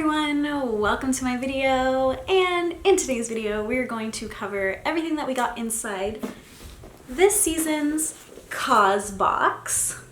everyone, welcome to my video, and in today's video we're going to cover everything that we got inside this season's Causebox.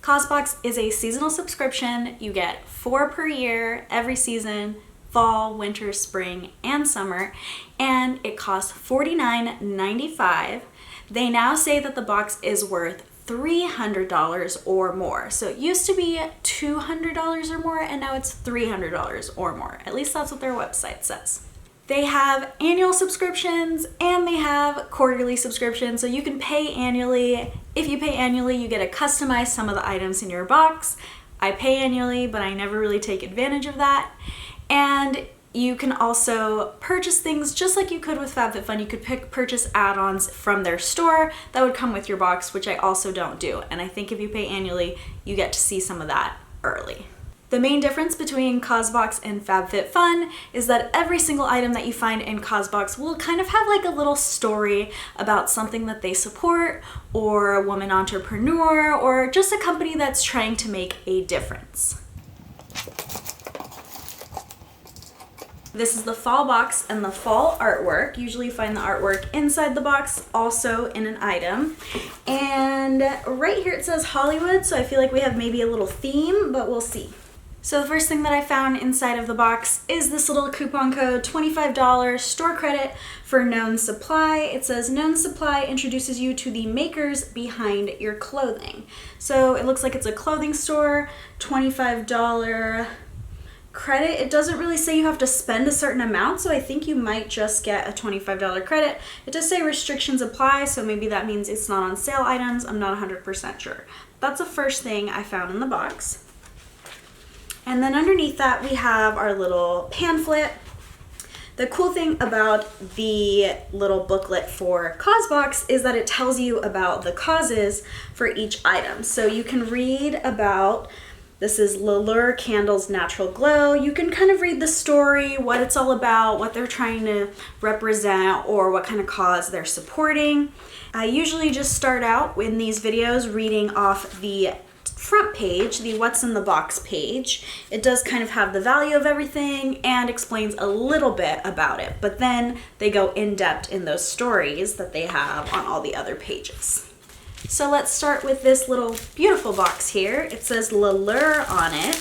Causebox is a seasonal subscription. You get 4 per year every season, fall, winter, spring, and summer, and it costs $49.95. They now say that the box is worth $300 or more. So it used to be $200 or more, and now it's $300 or more. At least that's what their website says. They have annual subscriptions and they have quarterly subscriptions, so you can pay annually. If you pay annually, you get to customize some of the items in your box. I pay annually, but I never really take advantage of that. And you can also purchase things just like you could with FabFitFun. You could purchase add-ons from their store that would come with your box, which I also don't do. And I think if you pay annually, you get to see some of that early. The main difference between Causebox and FabFitFun is that every single item that you find in Causebox will kind of have like a little story about something that they support, or a woman entrepreneur, or just a company that's trying to make a difference. This is the fall box and the fall artwork. Usually you find the artwork inside the box, also in an item. And right here it says Hollywood, so I feel like we have maybe a little theme, but we'll see. So the first thing that I found inside of the box is this little coupon code, $25 store credit for Known Supply. It says Known Supply introduces you to the makers behind your clothing. So it looks like it's a clothing store, $25 credit. It doesn't really say you have to spend a certain amount, so I think you might just get a $25 credit. It does say restrictions apply, so maybe that means it's not on sale items. I'm not 100% sure. That's the first thing I found in the box. And then underneath that we have our little pamphlet. The cool thing about the little booklet for Causebox is that it tells you about the causes for each item. So you can read about, this is L'Allure Candles Natural Glow. You can kind of read the story, what it's all about, what they're trying to represent, or what kind of cause they're supporting. I usually just start out in these videos reading off the front page, the what's in the box page. It does kind of have the value of everything and explains a little bit about it, but then they go in depth in those stories that they have on all the other pages. So let's start with this little beautiful box here. It says L'Allure on it.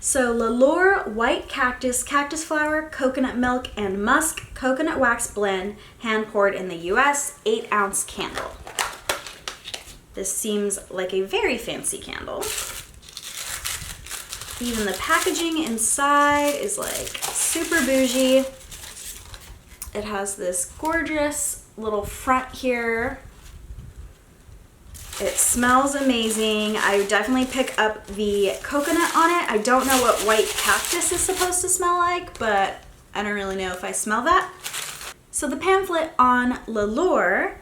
So L'Allure white cactus, cactus flower, coconut milk, and musk coconut wax blend, hand poured in the US, 8-ounce candle. This seems like a very fancy candle. Even the packaging inside is like super bougie. It has this gorgeous little front here. It smells amazing. I would definitely pick up the coconut on it. I don't know what white cactus is supposed to smell like, but I don't really know if I smell that. So the pamphlet on L'Allure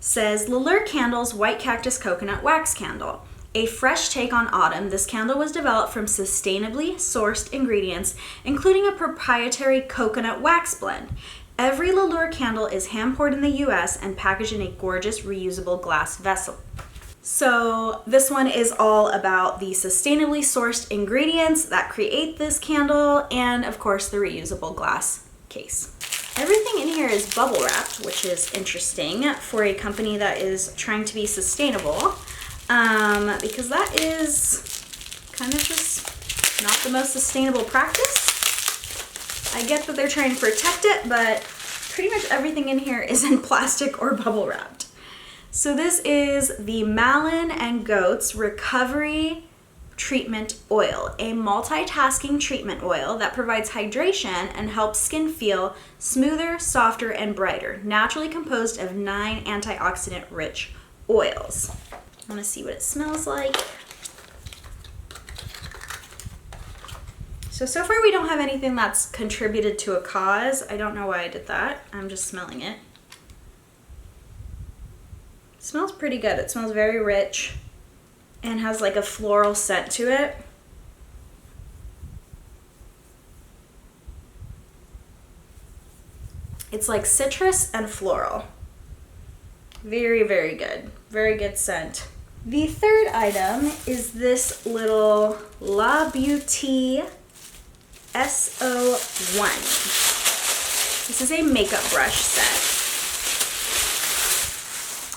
says L'Allure Candles White Cactus Coconut Wax Candle. A fresh take on autumn, this candle was developed from sustainably sourced ingredients, including a proprietary coconut wax blend. Every L'Allure candle is hand poured in the US and packaged in a gorgeous reusable glass vessel. So this one is all about the sustainably sourced ingredients that create this candle, and of course the reusable glass case. Everything in here is bubble wrapped, which is interesting for a company that is trying to be sustainable, because that is kind of just not the most sustainable practice. I get that they're trying to protect it, but pretty much everything in here is in plastic or bubble wrapped. So this is the Malin and Goats Recovery Treatment Oil, a multitasking treatment oil that provides hydration and helps skin feel smoother, softer, and brighter, naturally composed of 9 antioxidant-rich oils. I want to see what it smells like. So far we don't have anything that's contributed to a cause. I don't know why I did that. I'm just smelling it. It smells pretty good. It smells very rich and has like a floral scent to it. It's like citrus and floral. Very, very good. Very good scent. The third item is this little La Beauty SO1. This is a makeup brush set.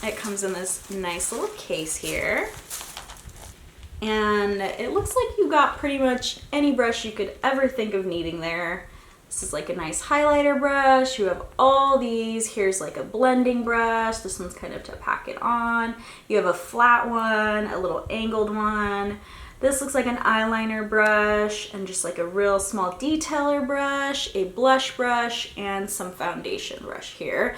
It comes in this nice little case here. And it looks like you got pretty much any brush you could ever think of needing there. This is like a nice highlighter brush. You have all these. Here's like a blending brush. This one's kind of to pack it on. You have a flat one, a little angled one. This looks like an eyeliner brush and just like a real small detailer brush, a blush brush, and some foundation brush here,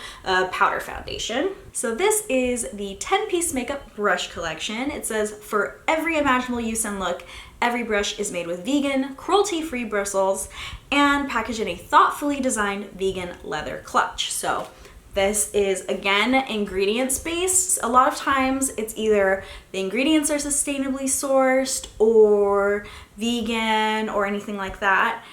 powder foundation. So this is the 10-piece makeup brush collection. It says, for every imaginable use and look, every brush is made with vegan, cruelty-free bristles and packaged in a thoughtfully designed vegan leather clutch. So this is, again, ingredients based. A lot of times it's either the ingredients are sustainably sourced or vegan or anything like that,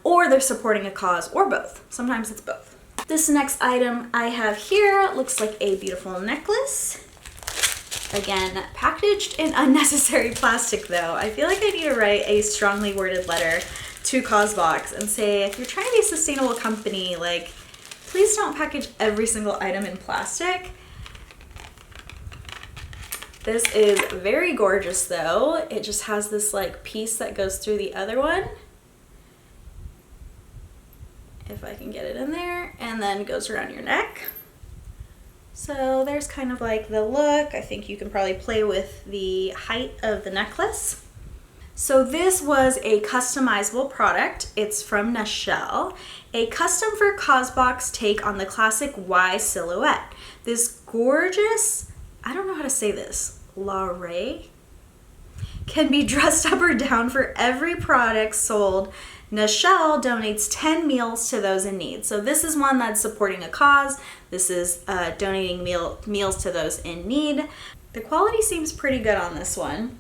or they're supporting a cause, or both. Sometimes it's both. This next item I have here looks like a beautiful necklace. Again, packaged in unnecessary plastic though. I feel like I need to write a strongly worded letter to Causebox and say, if you're trying to be a sustainable company, like, please don't package every single item in plastic. This is very gorgeous though. It just has this like piece that goes through the other one. If I can get it in there, and then goes around your neck. So there's kind of like the look. I think you can probably play with the height of the necklace. So this was a customizable product. It's from Nashelle, a custom for Causebox take on the classic Y silhouette. This gorgeous, I don't know how to say this, Larray, can be dressed up or down for every product sold. Nashelle donates 10 meals to those in need. So this is one that's supporting a cause. This is donating meals to those in need. The quality seems pretty good on this one.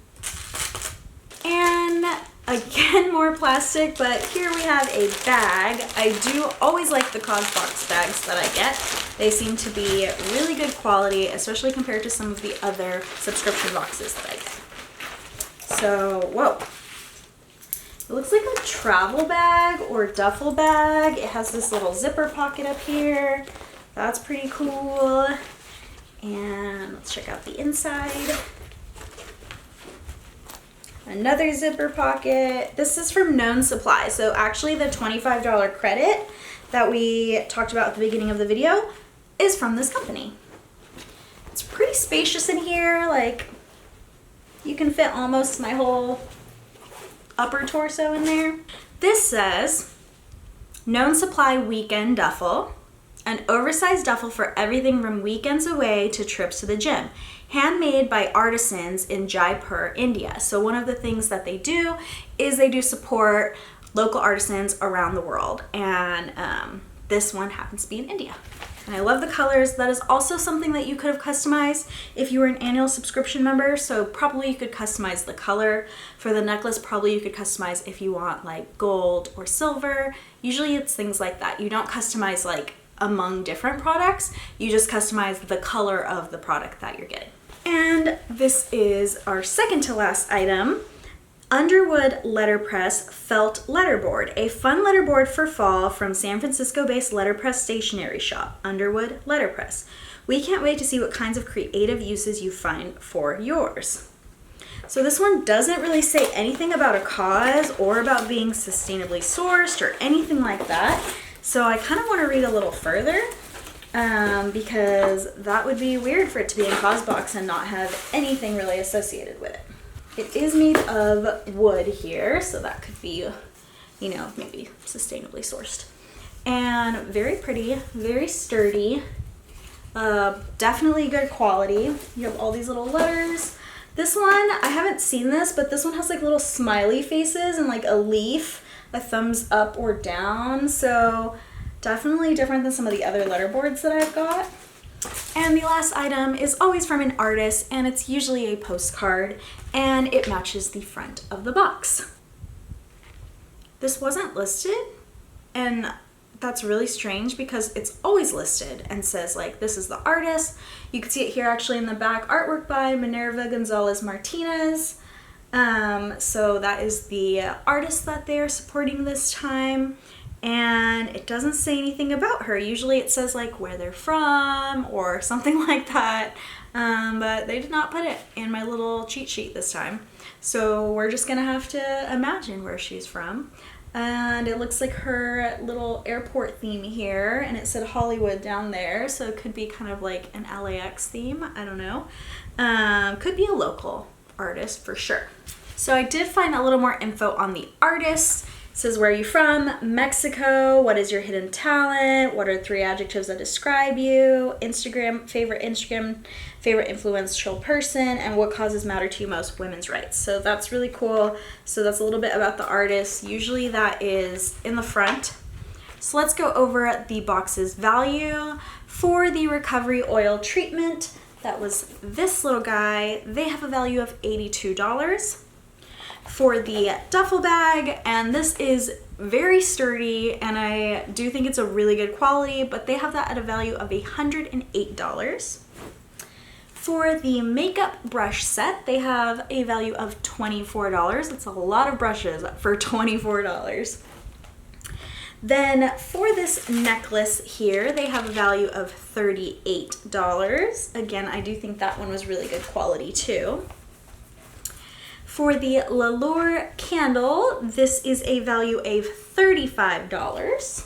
And again, more plastic, but here we have a bag. I do always like the Causebox bags that I get. They seem to be really good quality, especially compared to some of the other subscription boxes that I get. So, whoa. It looks like a travel bag or duffel bag. It has this little zipper pocket up here. That's pretty cool. And let's check out the inside. Another zipper pocket. This is from Known Supply. So actually the $25 credit that we talked about at the beginning of the video is from this company. It's pretty spacious in here. Like, you can fit almost my whole upper torso in there. This says Known Supply Weekend Duffel, an oversized duffel for everything from weekends away to trips to the gym. Handmade by artisans in Jaipur, India. So one of the things that they do is they do support local artisans around the world. And this one happens to be in India. And I love the colors. That is also something that you could have customized if you were an annual subscription member. So probably you could customize the color. For the necklace, probably you could customize if you want like gold or silver. Usually it's things like that. You don't customize like among different products. You just customize the color of the product that you're getting. And this is our second to last item. Underwood Letterpress Felt Letterboard, a fun letterboard for fall from San Francisco-based letterpress stationery shop, Underwood Letterpress. We can't wait to see what kinds of creative uses you find for yours. So this one doesn't really say anything about a cause or about being sustainably sourced or anything like that. So I kind of want to read a little further because that would be weird for it to be in Causebox and not have anything really associated with it. It is made of wood here, so that could be, you know, maybe sustainably sourced. And very pretty, very sturdy, definitely good quality. You have all these little letters. This one, I haven't seen this, but this one has like little smiley faces and like a leaf, a thumbs up or down. So definitely different than some of the other letterboards that I've got. And the last item is always from an artist, and it's usually a postcard, and it matches the front of the box. This wasn't listed, and that's really strange because it's always listed and says like this is the artist. You can see it here actually in the back, artwork by Minerva Gonzalez Martinez. So that is the artist that they are supporting this time, and it doesn't say anything about her. Usually it says like where they're from or something like that, but they did not put it in my little cheat sheet this time. So we're just gonna have to imagine where she's from. And it looks like her little airport theme here, and it said Hollywood down there, so it could be kind of like an LAX theme, I don't know. Could be a local artist for sure. So I did find a little more info on the artist. It says, where are you from? Mexico. What is your hidden talent? What are 3 adjectives that describe you? Instagram, favorite influential person, and what causes matter to you most? Women's rights. So that's really cool. So that's a little bit about the artist. Usually that is in the front. So let's go over the box's value. For the recovery oil treatment, that was this little guy, they have a value of $82. For the duffel bag, and this is very sturdy, and I do think it's a really good quality, but they have that at a value of $108. For the makeup brush set, they have a value of $24. That's a lot of brushes for $24. Then for this necklace here, they have a value of $38. Again, I do think that one was really good quality too. For the L'Allure candle, this is a value of $35.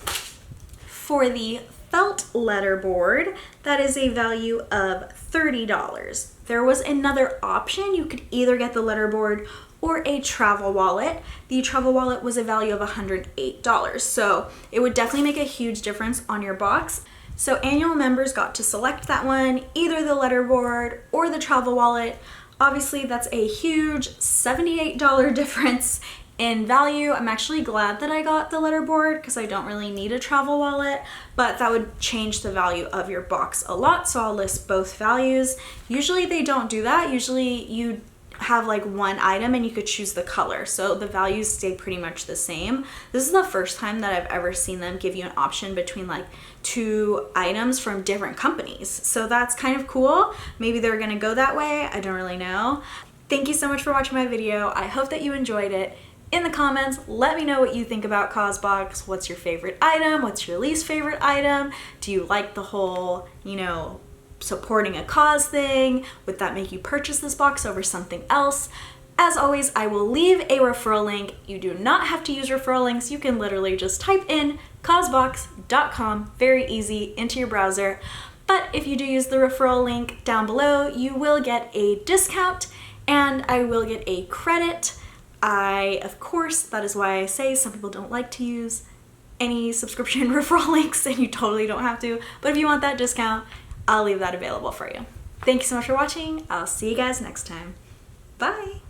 For the felt letterboard, that is a value of $30. There was another option. You could either get the letterboard or a travel wallet. The travel wallet was a value of $108. So it would definitely make a huge difference on your box. So annual members got to select that one, either the letterboard or the travel wallet. Obviously, that's a huge $78 difference in value. I'm actually glad that I got the letterboard because I don't really need a travel wallet, but that would change the value of your box a lot, so I'll list both values. Usually they don't do that. Usually you have like one item and you could choose the color, so the values stay pretty much the same. This is the first time that I've ever seen them give you an option between like 2 items from different companies, so that's kind of cool. Maybe they're gonna go that way, I don't really know. Thank you so much for watching my video. I hope that you enjoyed it. In the comments, let me know what you think about Causebox. What's your favorite item? What's your least favorite item? Do you like the whole, supporting a cause thing? Would that make you purchase this box over something else? As always, I will leave a referral link. You do not have to use referral links. You can literally just type in causebox.com, very easy, into your browser. But if you do use the referral link down below, you will get a discount and I will get a credit. Of course, that is why I say some people don't like to use any subscription referral links, and you totally don't have to. But if you want that discount, I'll leave that available for you. Thank you so much for watching. I'll see you guys next time. Bye.